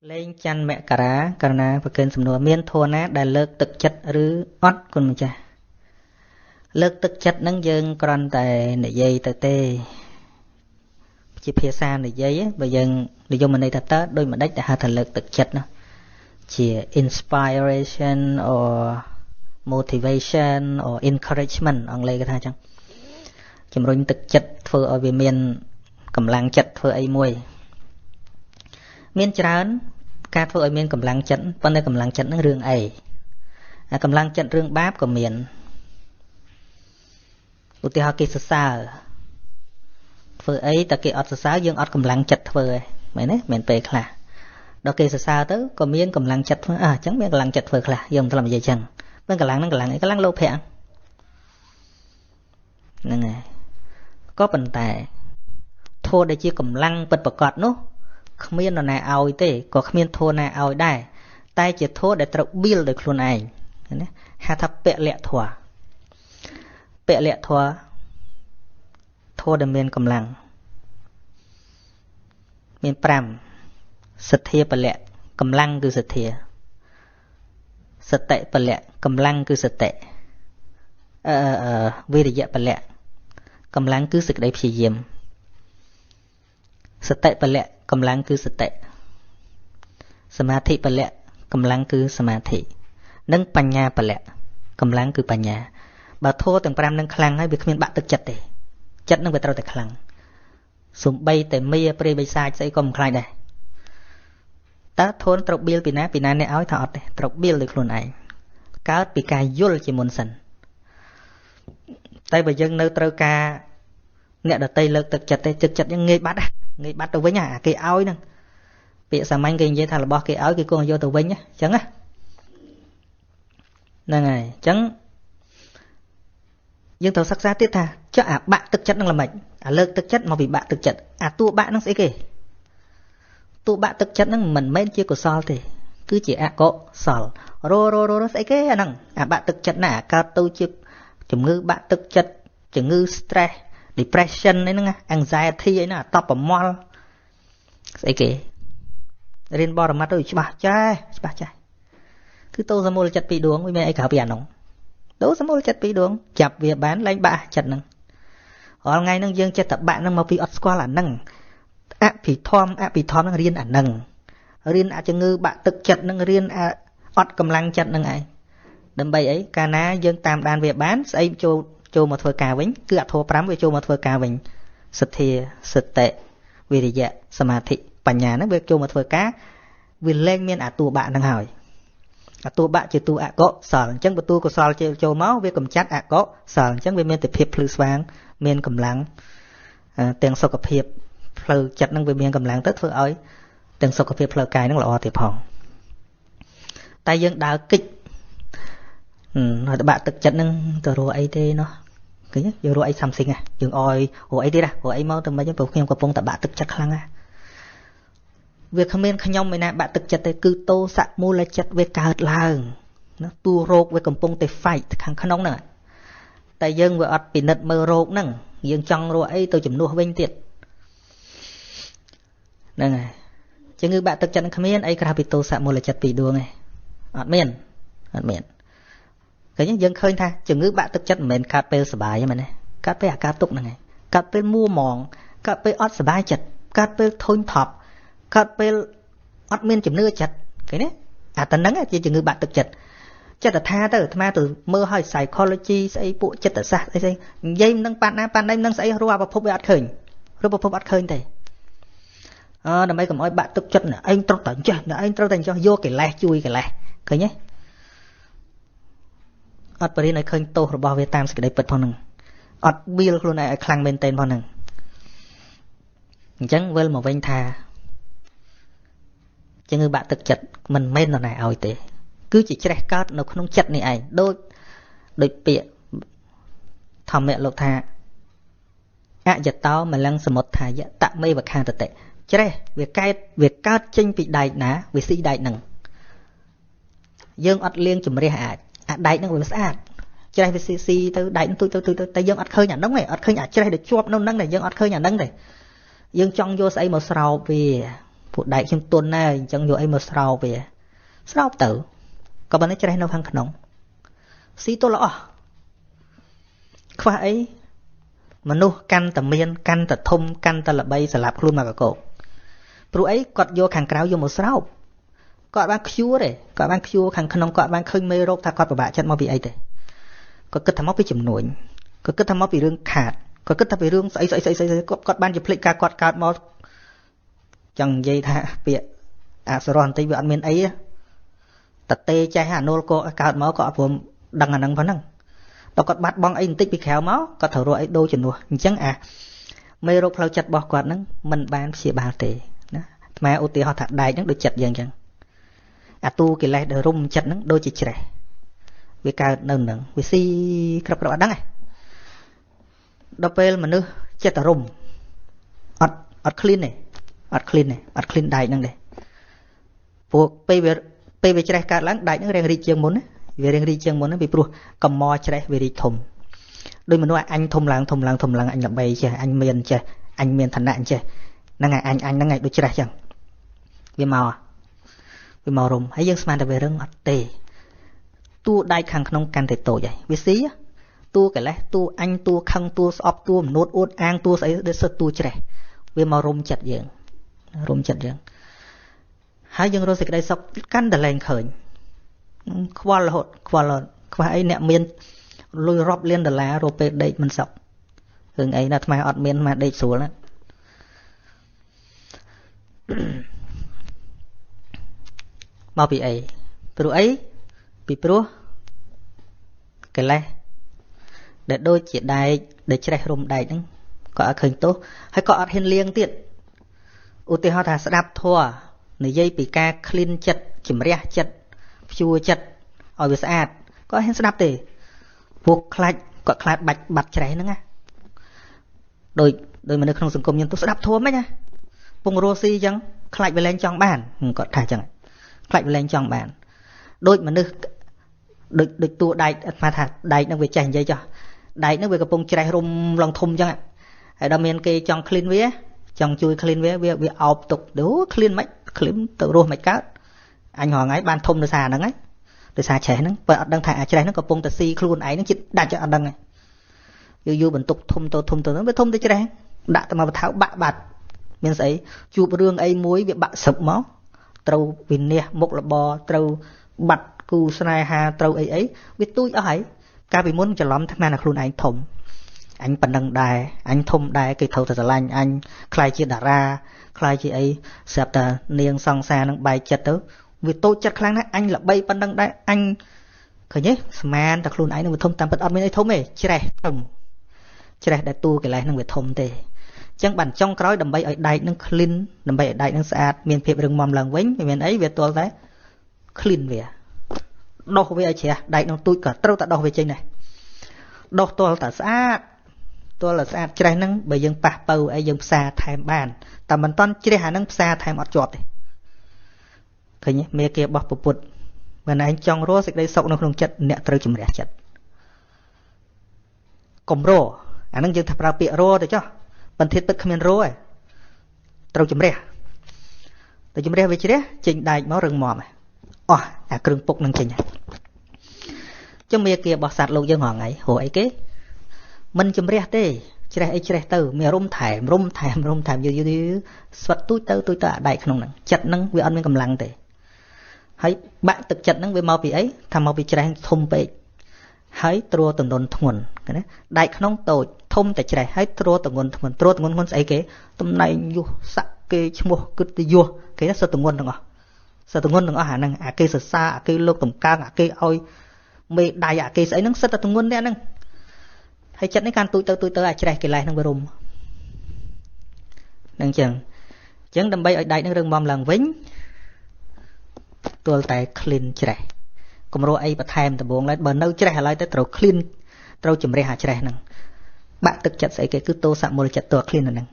Lên chăn mẹ cả na và kênh sầm nua miên thua ná đã lợt thực chất rứ ót con mình cha lợt thực chất nâng dương còn tại nệ dây tại tê chỉ phía xa nệ dây á bây giờ để dùng mình đây thật tớ đôi mà đách đã hạ thành lợt thực chất nó chỉ inspiration or motivation or encouragement ông lấy cái thằng chăng chấm rồi thực chất phơi ở về miền cầm lăng chất phơi ấy mùi miền trán ca phơi ở miền cầm lăng chất vấn đề cầm lăng chất nó rương ấy cầm lăng chất rương báp của miền ưu tiên họ kỹ sa phơi ấy ta kỹ ọt sa dương ọt cầm lăng chất phơi mấy nè miền tây khla đó kỹ sa tới có miền cầm lăng chất chẳng miền cầm lăng chất phơi khla dùng làm gì chẳng bên cầm lăng nó cầm lăng cái lăng lô phèn nè có bần tài thua để chia cầm lăng bật bật cọt nốt không biết là này ao thế có không biết thua này ao đây tay chỉ thua để tạo bill được luôn này ha thắp bẹ lẹ thua để miền cầm lăng miền pram sệt thia bẹ lẹ cầm lăng cứ sệt thia sệt tệ bẹ lẹ cầm lăng cứ sệt tệ vì để dẹp bẹ lẹ cầm lăng cứ sệt đấy phi diêmสติปะเละกำลังคือสติสมาธิปะเละกำลังคือสมาธินั่งปัญญาปะเละกำลังคือปัญญาบาโทต่างปรามนั่งคลังให้เบิกเมียนบะตึกจัดเตจัดนั่งไปตราแต่คลังสุ่มใบแต่เมียเปรย์ใบทรายใส่กลมคลายได้ตาโทนตรกบิลปีนั้นเนี่ยเอาให้ถอดเลยตรกบิลเลยคลุนไอการปีกายยุลจิมนสันแต่ไปยังเนื้อตรกาเนี่ยเดตเลิกตึกจัดเตตึกจัดยังเงยบัดngười bắt đầu với nhà cái áo nè bị sàm anh cái gì thà là bỏ cái áo cái con vô tàu vinh nhá chẳng á nè này chẳng nhưng tàu sắc giá tiếp tha cho bạn thực chất đang làm bệnh lợt thực chất mà vì bạn thực chất tu bạn nó sẽ kể tu bạn thực chất nó mình mấy chia của sol thì cứ chỉ có sol rô nó sẽ kể năng bạn thực chất nè cao tu chia chủng ngữ bạn thực chất chủng ngữ stress depression ấy nè anxiety ấy nè top of mall sẽ kể riêng bò mặt rồi bà trai cứ tô ra mua chặt bị đuống với mẹ ấy cả biển nóng đấu ra mua chặt bị đuống chập việc bán lấy bạ chặt nâng ở ngay nâng dương chặt tập bạn nâng mà bị ọt squat là nâng bị thom nâng riêng nâng riêng cho ngư bạn thực chặt nâng riêng ọt cầm lăng chặt nâng ấy đâm bay ấy ca ná dương tam đàn việc bán sẽ cho một thời cả vĩnh cứ thua prám với cho một thời cả vĩnh sệt thia sệt tệ vì dạ samadhiปัญญาnó việc cho một thời cá vì lên miền tu bạn đang hỏi tu bạn chỉ tu có sờ chân của tu có sờ cho máu việc cầm chát có sờ chân về miền tập hiệp plus vàng miền cầm lăng tiền sọc cặp hiệp plus chặt năng về miền cầm lăng tất phương ấy tiền sọc cặp hiệp plus cài nó là o tiệp hòn tay dân đào kịch rồi bạn thực chất năng từ rồi ấy thế nó cái nhất rồi ấy something dừng oi ấy đi ra ấy mau từ mấy cái bộ phim của phong tập bạn thực chất khăng việc không nên khăng nhông mày nè bạn thực chất cứ tô sạc mua lại chất về cả làng nó tu rột về cầm phong để fight khăng khăng nóng nè tại dân về ọt bị nứt mơ rột nè dân trong rồi ấy tôi chấm nuôi bên tiệt nè này chứ người bạn thực chất không nên ấy cả bị tô sạc mua lại chất bị đua này ọt miền cái những dân khơi tha chừng ngữ bạn thực chất mình cà phê sờ bài mà này cà phê cà tục này cà phê mua mòn cà phê ót sờ bài chật cà phê thôn thọp cà phê ót miên chấm nưa chật cái đấy tận nắng chỉ chừng ngữ bạn thực chất chất là tha tới tham từ mơ hơi psychology sẽ bộ chất là sao đây dây nâng bạn đây nâng sẽ rùa vào phốt ót khơi này đầm bay cầm oi bạn thực chất này anh trâu tận cho vô cái lẻ chui cái lẻ cái nhé ọt beri này khơi tô rồi bao về tam sẽ để bật phong nừng ọt bill luôn này khăng bên tên phong nừng chẳng với một vinh thà cho người bạn thực chất mình men là này ao tế cứ chỉ trẻ cát nó không chặt này ảnh đôi bịa thầm mẹ lộc thà giật tao mà lăng sờ một thà dạ tạ mây và khang tệ trẻ việc cát chênh bị đại ná vì sĩ đại nừng dương ọt liên chùm re đại nó vừa sát chơi với cc tới đại tôi tay dân ắt khơi nhà nóng này ắt khơi nhà chơi được chụp nông nâng này dân ắt khơi nhà nâng này dân trong vô say một sào về ពួកដែកខ្ញុំទន់ណាស់អញ្ចឹងយកអីមកស្រោបវាស្រោបទៅក៏ប៉ុន្តែច្រេះនៅខាងក្នុងស៊ីទល់អស់ខ្វះអីមនុស្សកាន់តែមានកាន់តែធំកាន់តែល្បីសម្រាប់ខ្លួនមកកកោព្រោះអីគាត់យកខាងក្រៅយកមកស្រោបគាត់បានខ្ជូរទេគាត់បានខ្ជូរខាងក្នុងគាត់បានឃើញមេរោគថាគាត់ពិបាកចិត្តមកពីអីទេគាត់គិតថាមកពីចំនួនគាត់គិតថាមកពីរឿងខាតគាត់គិតថាពីរឿងស្អីគាត់បានជាភ្លេចការគាត់កើតមកចង់និយាយថាពាក្យអសរបន្តិចវាអត់មានអីតទេចេះអានុលក៏កើតមកក៏អត់ព្រមដឹងអាហ្នឹងប៉ុណ្ណឹងដល់គាត់បាត់បង់អីបន្តិចពីក្រៅមកគាត់ត្រូវរកអីដូរជំនួសអញ្ចឹងអាមេរោគផ្លូវចិត្តរបស់គាត់ហ្នឹងមិនបានព្យាបាលទេណាអាត្មាឧទាហរណ៍ថាដែកហ្នឹងដូចចិត្តយើងអញ្ចឹងអាទូកិលេសដែលរុំចិត្តហ្នឹងដូចជាច្រេះវាកើតនៅនឹងវាស៊ីក្របអត់ដឹងទេដល់ពេលមនុស្សចិត្តអារម្មណ៍អត់ clean ទេអត់ clean ដែកហ្នឹងទេពួកពេលវាច្រេះកើតឡើងដែកហ្នឹងរៀងរីកជាងមុនណាវារៀងរីកជាងមុនណាពីព្រោះកំមច្រេះវារីកធំដោយមនុស្សអញធំឡើងអញល្បីចេះអញមានចេះអញមានឋានៈចេះហ្នឹងហើយអញហ្នឹងហើយដូចច្រេះចឹងវាមករុំហើយយើងស្មានតែវារឹងអត់ទេតួដែកខាងក្នុងកាន់តែតូចហើយវាស៊ីតួកិលេសតួអញតួខឹងតួស្អប់តួមនួតអួតអាងតួស្អីដែលសិតតួច្រេះវាមករុំចិត្តយើងហើយយើងរកសេចក្តីសុខកាន់តែលែងឃើញខ្វល់រហូតខ្វះអីអ្នកមានលុយរាប់លានដុល្លាររកពេលដេកមិនសុខរឿងអីណាអាត្មាអត់មានអាត្មាដេកស្រួលណាមកពីអីព្រោះកិលេសដែលដូចជាដែកដែលច្រេះរុំដែកហ្នឹងក៏អត់ឃើញទោសហើយក៏អត់ហ៊ានលៀងទៀតឧទាហរណ៍ថាស្ដាប់ធម៌និយាយពីការcleanចិត្តជំរះចិត្តព្យួរចិត្តឲ្យវាស្អាតក៏ហ៊ានស្ដាប់ទេពួកខ្លាចគាត់ខ្លាចបាត់ច្រេះហ្នឹងណាដោយមនុស្សក្នុងសង្គមយើងទៅស្ដាប់ធម៌មិនណាពងរស់ស៊ីអញ្ចឹងខ្លាចវាលែងចង់បានគាត់ថាអញ្ចឹងខ្លាចវាលែងចង់បានដូចមនុស្សដូចតួដែកអាត្មាថាដែកហ្នឹងវាចេះនិយាយចុះដែកហ្នឹងវាកំពុងច្រេះរុំឡើងធំអញ្ចឹងហើយដល់មានគេចង់ clean វាចង់ជួយ clean វាអោបទុកទៅ clean មិន clean ទៅរស់មិនកើតអញរងថ្ងៃបានធំដោយសារហ្នឹងហើយដោយសារច្រេះហ្នឹងបើអត់ដឹងថាអាច្រេះហ្នឹងកំពុងតែស៊ីខ្លួនឯងហ្នឹងជិតដាច់អត់ដឹងហើយយូរបន្ទុកធំទៅហ្នឹងវាធំទៅច្រេះដាក់ទៅមកបថៅបាក់បាត់មានស្អីជួបរឿងអីមួយវាបាក់សឹកមកត្រូវវិនិច្ឆ័យមុខរបរត្រូវបាត់គូស្នេហាត្រូវអីវាទូចអស់ហើយកាលពីមុនច្រឡំថាណាខ្លួនឯងធំអញប៉ុណ្ណឹងដែរអញធំដែរគេត្រូវតែស្រឡាញ់អញខ្លាយជាតារាខ្លាយជាអីស្រាប់តែនាងសង្សារនឹងបែកចិត្តទៅវាតូចចិត្តខ្លាំងណាស់អញល្បីប៉ុណ្ណឹងដែរអញឃើញទេស្មានតែខ្លួនឯងនឹងវាធំតាមពិតអត់មានអីធំទេច្រេះធំច្រេះដែលតួកិលេសនឹងវាធំទេអញ្ចឹងបានចុងក្រោយដើម្បីឲ្យដែកនឹង clean ដើម្បីឲ្យដែកនឹងស្អាតមានភាពរឹងមាំឡើងវិញមិនមានអីវាទាល់តែ clean វាដោះវាឲ្យជ្រះដែកនឹងទូចក៏ត្រូវតែដោះវាចេញដែរដោះទាល់តែស្អាតច្រេះហ្នឹងបើយើងប៉ះពៅអីយើងផ្សារថែមបានតែមិនតន់ច្រេះអាហ្នឹងផ្សារថែមអត់ជាប់ទេឃើញទេមេគារបស់ពុទ្ធមិនឯងចង់រស់សេចក្តីសុខនៅក្នុងចិត្តអ្នកត្រូវជំរះចិត្តកុំរស់អាហ្នឹងយើងថាប្រើពាក្យរស់ទៅចុះបន្ទាត់ពិតគ្មានរស់ទេត្រូវជំរះតែជំរះវាជ្រះចេញដែកមករឹងមាំអស់អាគ្រឿងពុកនឹងចេញចឹងមេគារបស់សត្វលោកយើងរងថ្ងៃរស់អីគេមិនជំរះទេច្រេះអីច្រេះទៅមានរុំថែមយូរស្វិតទូចទៅអាដែកក្នុងហ្នឹងចិត្តហ្នឹងវាអត់មានកម្លាំងទេហើយបាក់ទឹកចិត្តហ្នឹងវាមកពីអីថាមកពីច្រេះធំពេកហើយទ្រទម្ងន់ធ្ងន់ណាដែកក្នុងតូចធំតែច្រេះហើយទ្រទម្ងន់ធ្ងន់ស្អីគេតំណែងយុះស័កគេឈ្មោះគិតយុះគេសត្វទម្ងន់ទាំងអស់អាហ្នឹងអាគេសរសើរអាគេលោកតម្កើងអាគេឲ្យមេដៃអាគេស្អីហ្នឹងសិតតែទម្ងន់នេះហ្នឹងហើយចិត្តនេះកាន់ទូចទៅអាចច្រេះកិលេសហ្នឹងវារុំហ្នឹងចឹងដើម្បីឲ្យដែកហ្នឹងរឹងមាំឡើងវិញទល់តែ clean ច្រេះកុំរកអីបន្ថែមដំបងឡើយបើនៅច្រេះឥឡូវទៅត្រូវ clean ត្រូវជំរះអាច្រេះហ្នឹងបាក់ទឹកចិត្តស្អីគេគឺទោសមូលចិត្តតើ clean ហ្នឹង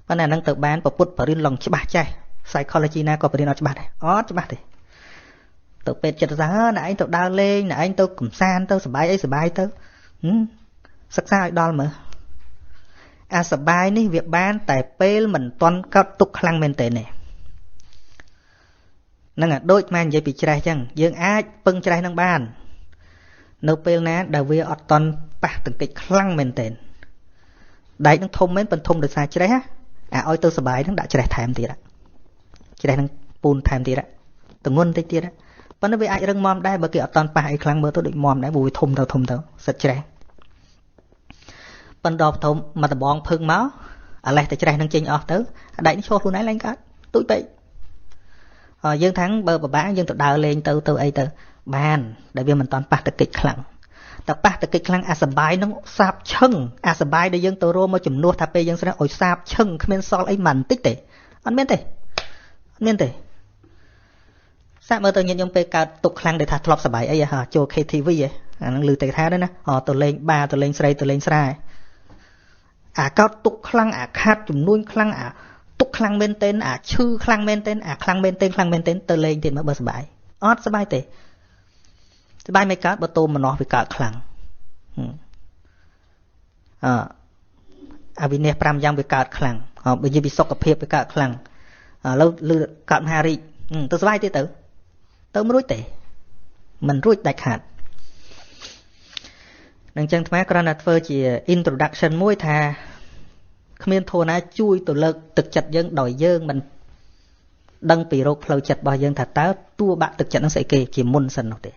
ប៉ុន្តែហ្នឹងទៅបានប្រពុតបរិញ្ញាឡងច្បាស់ចេះ psychology ណាក៏បរិញ្ញាអត់ច្បាស់ទេទៅពេទ្យចិត្តសាណែឯងទៅដើរលេងណែឯងទៅកំសាន្តទៅសប្បាយទៅសិក្សាឲ្យដល់មើល អាសបាយនេះវាបានតែពេលមិនតន់កើតទុកខ្លាំងមែនទេនេះនឹងដូចម៉ែនិយាយពីច្រេះចឹងយើងអាចពឹងច្រេះនឹងបាននៅពេលណាដែលវាអត់តន់ប៉ះទង្គិចខ្លាំងមែនទេដែកនឹងធំមែនប៉ុន្តែធំដោយសារច្រេះអាឲ្យទៅសបាយនឹងដាក់ច្រេះថែមទៀតច្រេះនឹងពូនថែមទៀតទងន់តិចទៀតប៉ុន្តែវាអាចរឹងមាំដែរបើគេអត់តន់ប៉ះអីខ្លាំងមើលទៅដូចមាំដែរព្រោះវាធំទៅសិតច្រេះប៉ុន្តែដល់ធំមកដបងភឹងមកអាលេះតែច្រេះនឹងចេញអស់ទៅអាដែកនេះឈោះខ្លួនឯងឡើងកើតទូចពេកយើងថាំងបើពិបាកយើងទៅដើរលេងទៅអីទៅបានដែលវាមិនតន់ប៉ះតកិច្ចខ្លាំងតែប៉ះតកិច្ចខ្លាំងអាសបាយនឹងសាបឈឹងអាសបាយដែលយើងទៅរួមមកជំនួសថាពេលយើងស្រាឲ្យសាបឈឹងគ្មានសល់អីមិនបន្តិចទេអត់មានទេសាក់មើលទៅញាតិញោមពេលកើតទុកខ្លាំងដែលថាធ្លាប់សបាយអីចូល KTV អាហ្នឹងឮតែថាដែរណាទៅលេងបារទៅលេងស្រីទៅលេងស្រែអាកើតទុកខ្លាំងអាខាត់ចំនួនខ្លាំងអាទុកខ្លាំងមែនទែនអាឈឺខ្លាំងមែនទែនអាខ្លាំងមែនទែនទៅលេងទៀតមកបើសបាយអត់សបាយទេសបាយមិនកើតបើតូមម្នោះវាកើតខ្លាំងអវិនិច្ឆ័យ5យ៉ាងវាកើតខ្លាំងបើនិយាយពីសុខភាពវាកើតខ្លាំងឥឡូវលឺកើតមហារីកទៅសបាយទៀតទៅមិនរួចទេមិនរួចដាច់ខាតនឹងចឹងអាគ្រាន់តែធ្វើជា introduction មួយថាគ្មានធម៌ណាជួយទៅលើកទឹកចិត្តយើងដោយយើងមិនដឹងពីរោគផ្លូវចិត្តរបស់យើងថាតើតួបាក់ទឹកចិត្តនឹងស្អីគេជាមុនសិននោះទេ